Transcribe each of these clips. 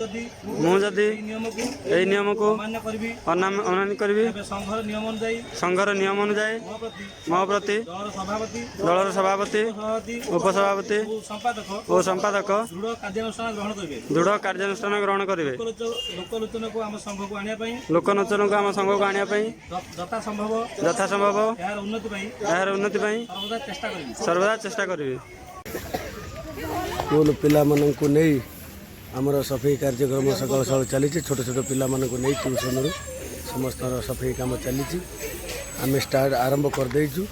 मुझे यही नियम को अमान्य करी संघर नियम अनुजाई मो प्रति दलर सभापति उपसभापति और संपादक दृढ़ कार्यानुष्ठान ग्रहण करेंगे। लोकलोचन को आम संघ को आने यथा संभव यार उन्नति सर्वदा चेष्टा करी। स्कूल पिला को नहीं आमर सफाई कार्यक्रम सकाल सकाल चली छोट छोट पिला को नहीं ट्यूशन रू समस्त सफाई काम चली आम स्टार्ट आरंभ करदेचु।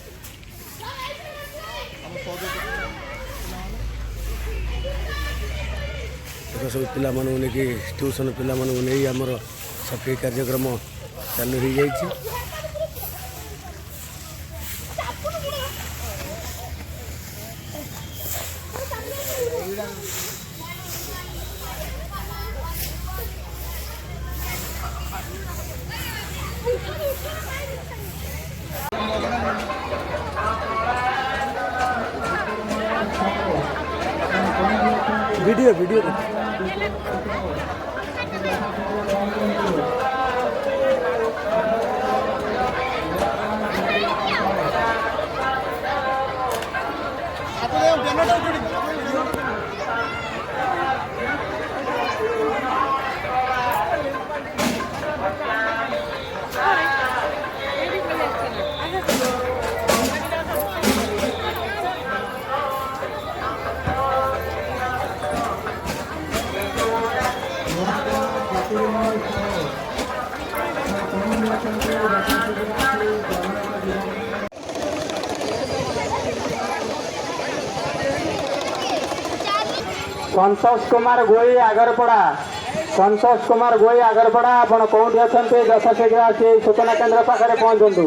सब पिला ट्यूशन पिला नहीं आमर सफाई कार्यक्रम चालू हो जाइए। वीडियो वीडियो संतोष कुमार गोई आगरपड़ा संतोष कुमार गोई आगरपड़ा आपण कौटी अच्छा दशा शीघ्र आसी सूचना केन्द्र पाखे पहुंचु।